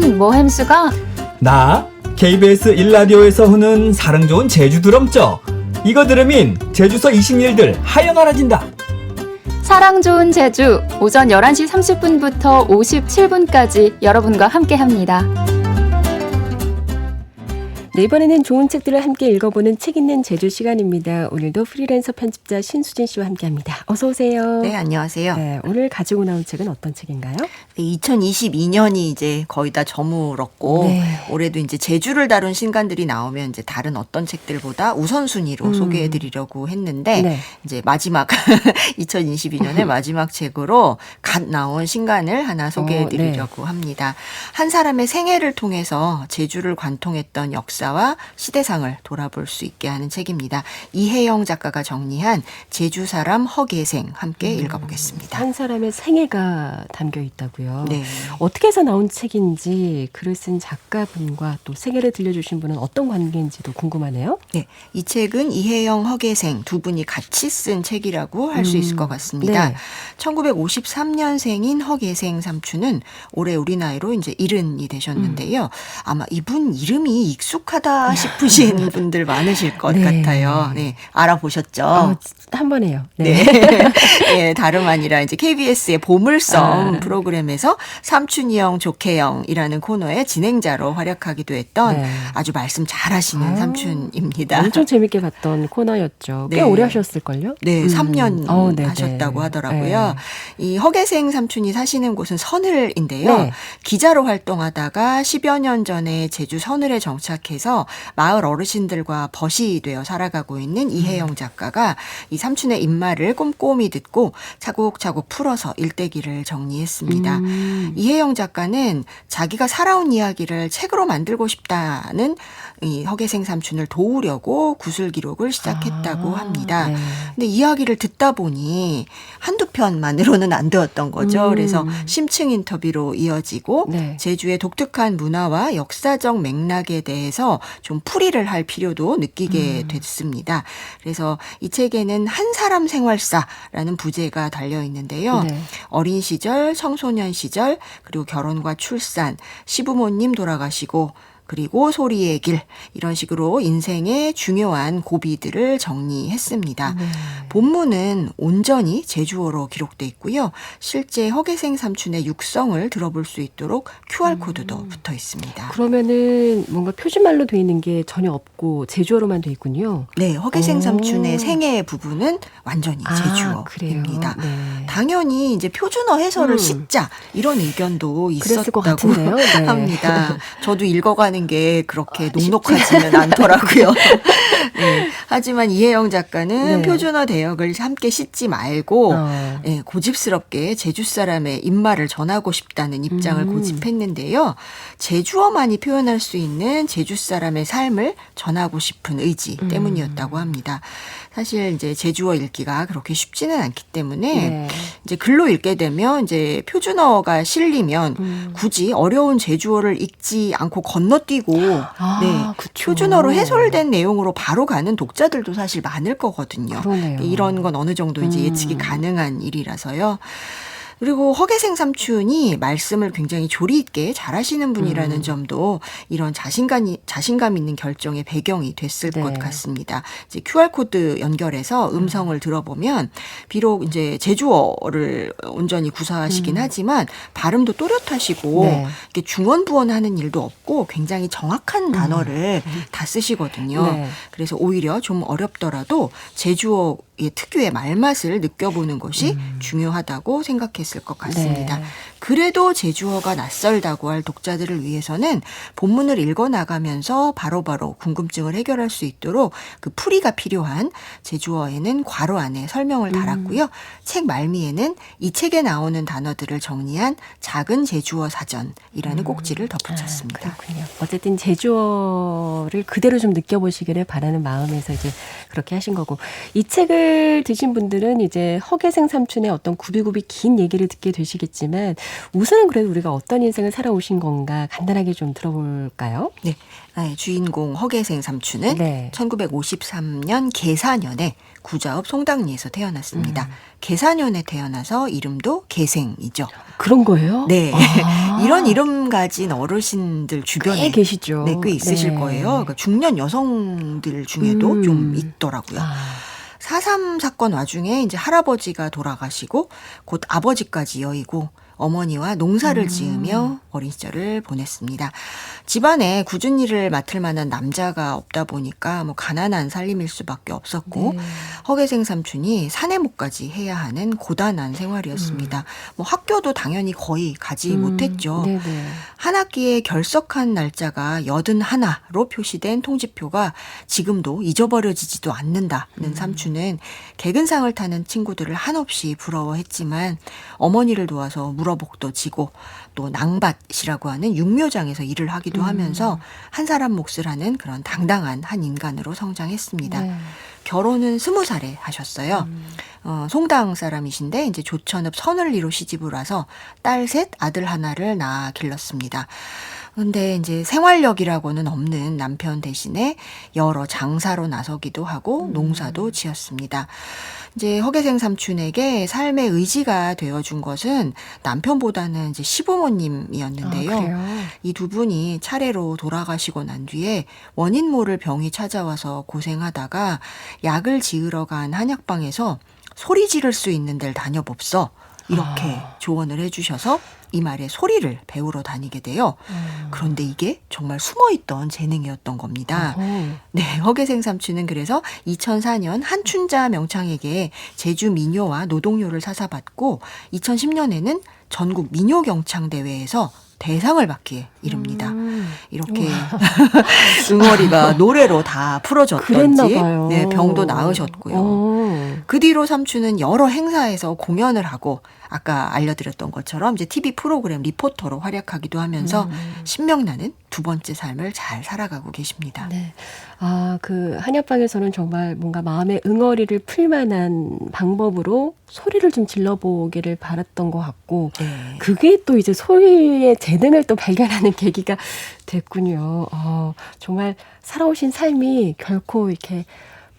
오늘은 뭐 햄수가? 나 KBS 1라디오에서 흐는 사랑 좋은 제주 드럼죠. 이거 들으면 제주서 이신일들 하영알아진다. 사랑 좋은 제주 오전 11시 30분부터 57분까지 여러분과 함께합니다. 네, 이번에는 좋은 책들을 함께 읽어보는 책 읽는 제주 시간입니다. 오늘도 프리랜서 편집자 신수진 씨와 함께합니다. 어서 오세요. 네, 안녕하세요. 네, 오늘 가지고 나온 책은 어떤 책인가요? 2022년이 이제 거의 다 저물었고 네. 올해도 이제 제주를 다룬 신간들이 나오면 이제 다른 어떤 책들보다 우선순위로 소개해드리려고 했는데 네. 이제 마지막 2022년의 마지막 책으로 갓 나온 신간을 하나 소개해드리려고 합니다. 한 사람의 생애를 통해서 제주를 관통했던 역사와 시대상을 돌아볼 수 있게 하는 책입니다. 이혜영 작가가 정리한 제주 사람 허계생 함께 읽어보겠습니다. 한 사람의 생애가 담겨 있다고요. 네. 어떻게 해서 나온 책인지 글을 쓴 작가분과 또 생애를 들려주신 분은 어떤 관계인지도 궁금하네요. 네, 이 책은 이혜영, 허계생 두 분이 같이 쓴 책이라고 할 수 있을 것 같습니다. 네. 1953년생인 허계생 삼촌은 올해 우리 나이로 이제 70이 되셨는데요. 아마 이분 이름이 익숙하다 싶으신 분들 많으실 것 네. 같아요. 네, 알아보셨죠? 한 번 해요. 네. 네, 다름 아니라 이제 KBS의 보물섬 프로그램에서 삼춘이 형, 조케 형이라는 코너의 진행자로 활약하기도 했던 네. 아주 말씀 잘하시는 삼촌입니다. 엄청 재밌게 봤던 코너였죠. 꽤 네. 오래 하셨을걸요? 네, 3년 네네. 하셨다고 하더라고요. 이 허계생 삼촌이 사시는 곳은 서늘인데요. 네. 기자로 활동하다가 10여 년 전에 제주 서늘에 정착해서 마을 어르신들과 벗이 되어 살아가고 있는 이혜영 작가가 이 삼촌의 입말을 꼼꼼히 듣고 차곡차곡 풀어서 일대기를 정리했습니다. 이혜영 작가는 자기가 살아온 이야기를 책으로 만들고 싶다는 이 허계생 삼촌을 도우려고 구술 기록을 시작했다고 합니다. 네. 근데 이야기를 듣다 보니 한두 편만으로는 안 되었던 거죠. 그래서 심층 인터뷰로 이어지고 네. 제주의 독특한 문화와 역사적 맥락에 대해서 좀 풀이를 할 필요도 느끼게 됐습니다. 그래서 이 책에는 한 사람 생활사라는 부제가 달려 있는데요. 네. 어린 시절, 청소년 시절, 그리고 결혼과 출산, 시부모님 돌아가시고 그리고 소리의 길 이런 식으로 인생의 중요한 고비들을 정리했습니다. 본문은 온전히 제주어로 기록돼 있고요. 실제 허계생 삼촌의 육성을 들어볼 수 있도록 QR코드도 붙어 있습니다. 그러면은 뭔가 표준말로 돼 있는 게 전혀 없고 제주어로만 돼 있군요. 네, 허계생 오. 삼촌의 생애 부분은 완전히 제주어입니다. 그래요? 네. 당연히 이제 표준어 해설을 싣자 이런 의견도 그랬을 것 있었다고 같은데요. 네. 합니다. 저도 읽어가는 게 그렇게 녹록하지는 않더라고요. 네. 하지만 이혜영 작가는 네. 표준어 대역을 함께 싣지 말고 어. 네, 고집스럽게 제주 사람의 입말을 전하고 싶다는 입장을 고집했는데요. 제주어만이 표현할 수 있는 제주 사람의 삶을 전하고 싶은 의지 때문이었다고 합니다. 사실 이제 제주어 읽기가 그렇게 쉽지는 않기 때문에 네. 이제 글로 읽게 되면 이제 표준어가 실리면 굳이 어려운 제주어를 읽지 않고 건너뛰고 그쵸. 표준어로 해설된 내용으로 바로 가는 독자들도 사실 많을 거거든요. 그러네요. 이런 건 어느 정도 이제 예측이 가능한 일이라서요. 그리고 허계생 삼촌이 말씀을 굉장히 조리 있게 잘하시는 분이라는 점도 이런 자신감 있는 결정의 배경이 됐을 네. 것 같습니다. 이제 QR코드 연결해서 음성을 들어보면 비록 이제 제주어를 온전히 구사하시긴 하지만 발음도 또렷하시고 네. 이렇게 중언부언하는 일도 없고 굉장히 정확한 단어를 다 쓰시거든요. 네. 그래서 오히려 좀 어렵더라도 제주어 특유의 말맛을 느껴보는 것이 중요하다고 생각했을 것 같습니다. 네. 그래도 제주어가 낯설다고 할 독자들을 위해서는 본문을 읽어나가면서 바로바로 궁금증을 해결할 수 있도록 그 풀이가 필요한 제주어에는 괄호 안에 설명을 달았고요. 책 말미에는 이 책에 나오는 단어들을 정리한 작은 제주어 사전이라는 꼭지를 덧붙였습니다. 그렇군요. 어쨌든 제주어를 그대로 좀 느껴보시기를 바라는 마음에서 이제 그렇게 하신 거고 이 책을 책을 드신 분들은 이제 허계생 삼촌의 어떤 굽이굽이 긴 얘기를 듣게 되시겠지만 우선은 그래도 우리가 어떤 인생을 살아오신 건가 간단하게 좀 들어볼까요? 네. 주인공 허계생 삼촌은 네. 1953년 계사년에 구자읍 송당리에서 태어났습니다. 계사년에 태어나서 이름도 계생이죠. 그런 거예요? 네. 아. 이런 이름 가진 어르신들 주변에 꽤 계시죠. 네, 꽤 있으실 네. 거예요. 그러니까 중년 여성들 중에도 좀 있더라고요. 아. 4.3 사건 와중에 이제 할아버지가 돌아가시고 곧 아버지까지 여의고 어머니와 농사를 지으며 어린 시절을 보냈습니다. 집안에 굳은 일을 맡을 만한 남자가 없다 보니까 뭐 가난한 살림일 수밖에 없었고 네. 허계생 삼촌이 사내목까지 해야 하는 고단한 생활이었습니다. 뭐 학교도 당연히 거의 가지 못했죠. 네네. 한 학기에 결석한 날짜가 81로 표시된 통지표가 지금도 잊어버려지지도 않는다는 삼촌은 개근상을 타는 친구들을 한없이 부러워했지만 어머니를 도와서 물어복도 지고 또 낭밭이라고 하는 육묘장에서 일을 하기도 하면서 한 사람 몫을 하는 그런 당당한 한 인간으로 성장했습니다. 네. 결혼은 20살에 하셨어요. 송당 사람이신데 이제 조천읍 선을리로 시집을 와서 딸 셋, 아들 하나를 낳아 길렀습니다. 근데 이제 생활력이라고는 없는 남편 대신에 여러 장사로 나서기도 하고 농사도 지었습니다. 이제 허계생 삼촌에게 삶의 의지가 되어준 것은 남편보다는 이제 시부모님이었는데요. 아, 그래요? 이 두 분이 차례로 돌아가시고 난 뒤에 원인 모를 병이 찾아와서 고생하다가 약을 지으러 간 한약방에서 소리 지를 수 있는 데를 다녀봅소. 이렇게 조언을 해주셔서 이 말에 소리를 배우러 다니게 돼요. 그런데 이게 정말 숨어있던 재능이었던 겁니다. 네, 허계생 삼촌은 그래서 2004년 한춘자 명창에게 제주 민요와 노동요를 사사받고 2010년에는 전국 민요경창대회에서 대상을 받기에 이릅니다. 이렇게 응어리가 노래로 다 풀어졌던지 그랬나 봐요. 네, 병도 나으셨고요. 그 뒤로 삼촌은 여러 행사에서 공연을 하고 아까 알려드렸던 것처럼 이제 TV 프로그램 리포터로 활약하기도 하면서 신명나는 두 번째 삶을 잘 살아가고 계십니다. 네. 아, 그 한약방에서는 정말 뭔가 마음의 응어리를 풀 만한 방법으로 소리를 좀 질러보기를 바랐던 것 같고 네. 그게 또 이제 소리의 재능을 또 발견하는 계기가 됐군요. 정말 살아오신 삶이 결코 이렇게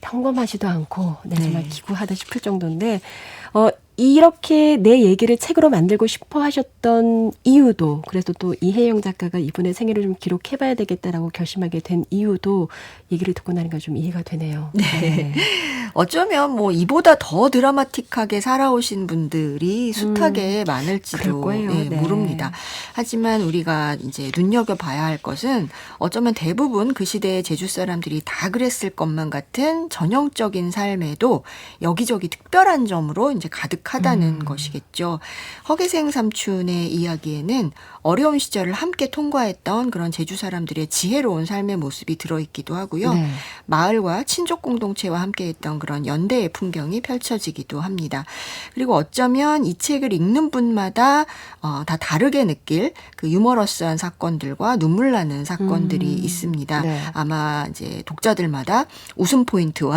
평범하지도 않고 네, 정말 네. 기구하다 싶을 정도인데 이렇게 내 얘기를 책으로 만들고 싶어 하셨던 이유도 그래서 또 이혜영 작가가 이분의 생애를 좀 기록해봐야 되겠다라고 결심하게 된 이유도 얘기를 듣고 나니까 좀 이해가 되네요. 네. 어쩌면 뭐 이보다 더 드라마틱하게 살아오신 분들이 숱하게 많을지도 그럴 거예요. 네, 네. 모릅니다. 하지만 우리가 이제 눈여겨봐야 할 것은 어쩌면 대부분 그 시대의 제주 사람들이 다 그랬을 것만 같은 전형적인 삶에도 여기저기 특별한 점으로 이제 가득하다는 것이겠죠. 허계생 삼촌의 이야기에는 어려운 시절을 함께 통과했던 그런 제주 사람들의 지혜로운 삶의 모습이 들어있기도 하고요. 네. 마을과 친족 공동체와 함께했던 그런 연대의 풍경이 펼쳐지기도 합니다. 그리고 어쩌면 이 책을 읽는 분마다 다 다르게 느낄 그 유머러스한 사건들과 눈물 나는 사건들이 있습니다. 네. 아마 이제 독자들마다 웃음 포인트와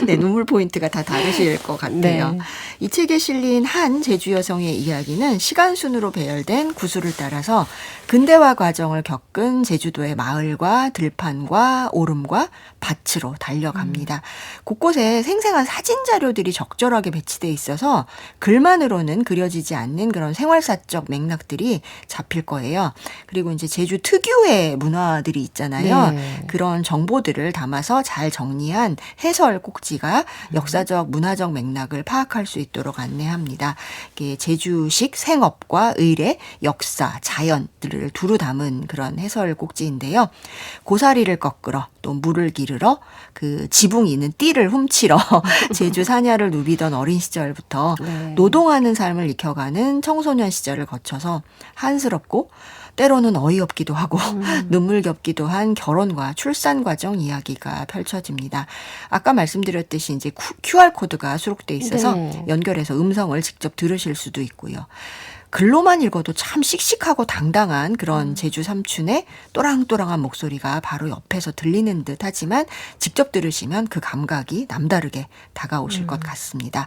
네, 눈물 포인트가 다 다르실 것 같아요. 네. 이 책에 실린 한 제주 여성의 이야기는 시간 순으로 배열된 구술을 따라서 근대화 과정을 겪은 제주도의 마을과 들판과 오름과 밭으로 달려갑니다. 곳곳에 생생한 사진 자료들이 적절하게 배치돼 있어서 글만으로는 그려지지 않는 그런 생활사적 맥락들이 잡힐 거예요. 그리고 이제 제주 특유의 문화들이 있잖아요. 네. 그런 정보들을 담아서 잘 정리한 해설 꼭지가 역사적 문화적 맥락을 파악할 수 있도록 안내합니다. 이게 제주식 생업과 의례, 역사, 자연들을 두루 담은 그런 해설 꼭지인데요. 고사리를 꺾으러 또 물을 기르러 그 지붕이 있는 띠를 훔치러 제주 사냐를 누비던 어린 시절부터 네. 노동하는 삶을 익혀가는 청소년 시절을 거쳐서 한스럽고 때로는 어이없기도 하고 눈물겹기도 한 결혼과 출산 과정 이야기가 펼쳐집니다. 아까 말씀드렸듯이 이제 QR코드가 수록돼 있어서 네. 연결해서 음성을 직접 들으실 수도 있고요. 글로만 읽어도 참 씩씩하고 당당한 그런 제주 삼촌의 또랑또랑한 목소리가 바로 옆에서 들리는 듯 하지만 직접 들으시면 그 감각이 남다르게 다가오실 것 같습니다.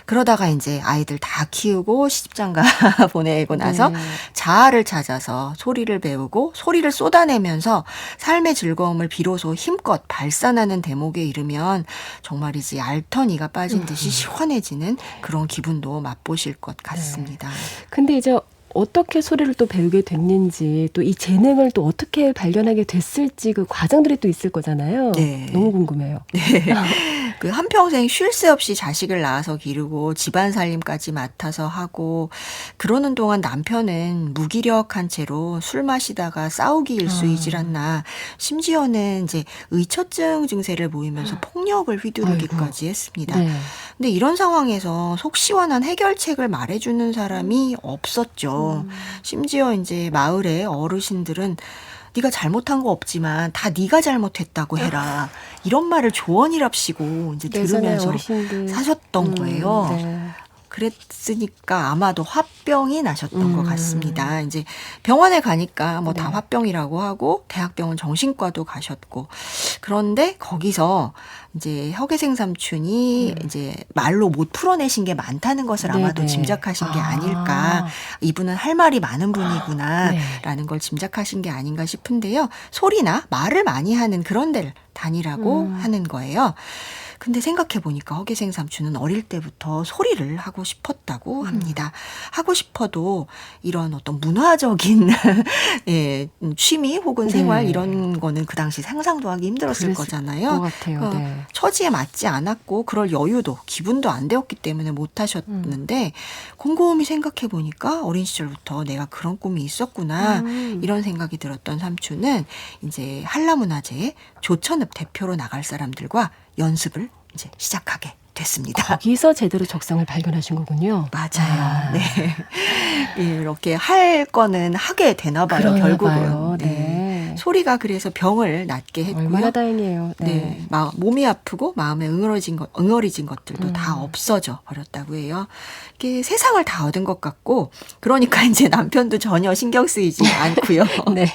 그러다가 이제 아이들 다 키우고 시집장가 보내고 나서 네. 자아를 찾아서 소리를 배우고 소리를 쏟아내면서 삶의 즐거움을 비로소 힘껏 발산하는 대목에 이르면 정말이지 알터니가 빠진 듯이 시원해지는 그런 기분도 맛보실 것 같습니다. 근데 이제 어떻게 소리를 또 배우게 됐는지 또 이 재능을 또 어떻게 발견하게 됐을지 그 과정들이 또 있을 거잖아요. 네. 너무 궁금해요. 그 한평생 쉴 새 없이 자식을 낳아서 기르고 집안 살림까지 맡아서 하고 그러는 동안 남편은 무기력한 채로 술 마시다가 싸우기 일쑤이질 않나 심지어는 이제 의처증 증세를 보이면서 폭력을 휘두르기까지 했습니다. 네. 근데 이런 상황에서 속 시원한 해결책을 말해주는 사람이 없었죠. 심지어 이제 마을의 어르신들은 네가 잘못한 거 없지만 다 네가 잘못했다고 해라. 이런 말을 조언이랍시고 이제 예전에 들으면서 어르신들 사셨던 거예요. 네. 그랬으니까 아마도 화병이 나셨던 것 같습니다. 이제 병원에 가니까 뭐 다 네. 화병이라고 하고 대학병원 정신과도 가셨고 그런데 거기서 이제 혁외생 삼촌이 이제 말로 못 풀어내신 게 많다는 것을 아마도 네네. 짐작하신 게 아. 아닐까. 이분은 할 말이 많은 분이구나 네. 라는 걸 짐작하신 게 아닌가 싶은데요. 소리나 말을 많이 하는 그런 데를 다니라고 하는 거예요. 근데 생각해보니까 허계생 삼촌은 어릴 때부터 소리를 하고 싶었다고 합니다. 하고 싶어도 이런 어떤 문화적인 예, 취미 혹은 생활 네. 이런 거는 그 당시 상상도 하기 힘들었을 그랬을 거잖아요. 것 같아요. 네. 처지에 맞지 않았고 그럴 여유도 기분도 안 되었기 때문에 못 하셨는데 곰곰이 생각해보니까 어린 시절부터 내가 그런 꿈이 있었구나 이런 생각이 들었던 삼촌은 이제 한라문화제에 조천읍 대표로 나갈 사람들과 연습을 이제 시작하게 됐습니다. 거기서 제대로 적성을 발견하신 거군요. 맞아요. 네. 이렇게 할 거는 하게 되나 봐요. 그러나 결국은. 봐요. 네. 네. 소리가 그래서 병을 낫게 했고요. 얼마나 다행이에요. 네. 네. 몸이 아프고 마음에 응어리진 것들도 다 없어져 버렸다고 해요. 이게 세상을 다 얻은 것 같고 그러니까 이제 남편도 전혀 신경 쓰이지 않고요. 네.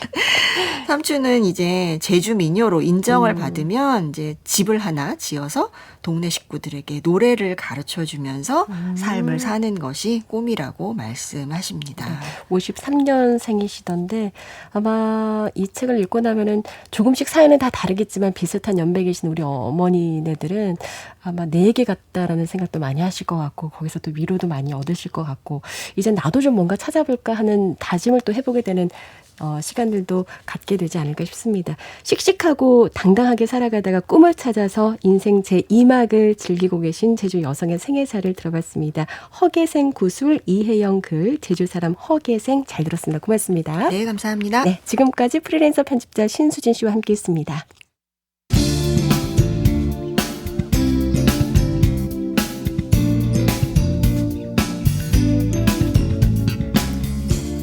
삼촌은 이제 제주 미녀로 인정을 받으면 이제 집을 하나 지어서 동네 식구들에게 노래를 가르쳐 주면서 삶을 사는 것이 꿈이라고 말씀하십니다. 53년생이시던데 아마 이 책을 읽고 나면은 조금씩 사연은 다 다르겠지만 비슷한 연배에 계신 우리 어머니네들은 아마 내 얘기 같다라는 생각도 많이 하실 것 같고 거기서 또 위로도 많이 얻으실 것 같고 이제 나도 좀 뭔가 찾아볼까 하는 다짐을 또 해보게 되는 시간들도 갖게 되지 않을까 싶습니다. 씩씩하고 당당하게 살아가다가 꿈을 찾아서 인생 제2막을 즐기고 계신 제주 여성의 생애사를 들어봤습니다. 허계생 구술 이혜영 글 제주 사람 허계생 잘 들었습니다. 고맙습니다. 네, 감사합니다. 네, 지금까지 프리랜서 편집자 신수진 씨와 함께했습니다.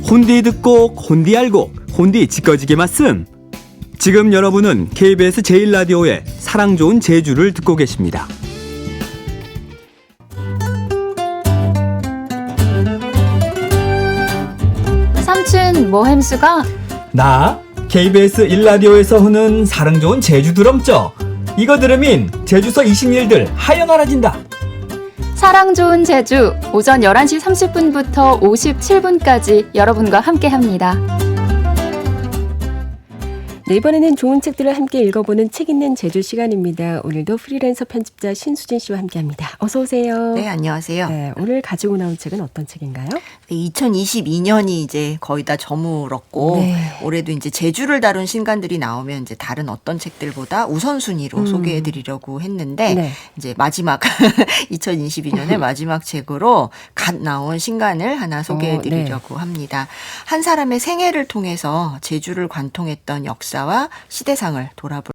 혼디 듣고 혼디 알고 혼디 지꺼지게 말씀. 지금 여러분은 KBS 제1라디오의 사랑 좋은 제주를 듣고 계십니다. 삼촌 뭐 햄수가? 나 KBS 1라디오에서 흐는 사랑 좋은 제주 드럼죠. 이거 들으면 제주서 이신일들 하여나라진다. 사랑 좋은 제주 오전 11시 30분부터 57분까지 여러분과 함께합니다. 네, 이번에는 좋은 책들을 함께 읽어보는 책 있는 제주 시간입니다. 오늘도 프리랜서 편집자 신수진 씨와 함께합니다. 어서 오세요. 네, 안녕하세요. 네, 오늘 가지고 나온 책은 어떤 책인가요? 2022년이 이제 거의 다 저물었고 네. 올해도 이제 제주를 다룬 신간들이 나오면 이제 다른 어떤 책들보다 우선순위로 소개해드리려고 했는데 네. 이제 마지막 2022년의 마지막 책으로 갓 나온 신간을 하나 소개해드리려고 합니다. 한 사람의 생애를 통해서 제주를 관통했던 역사와 시대상을 돌아볼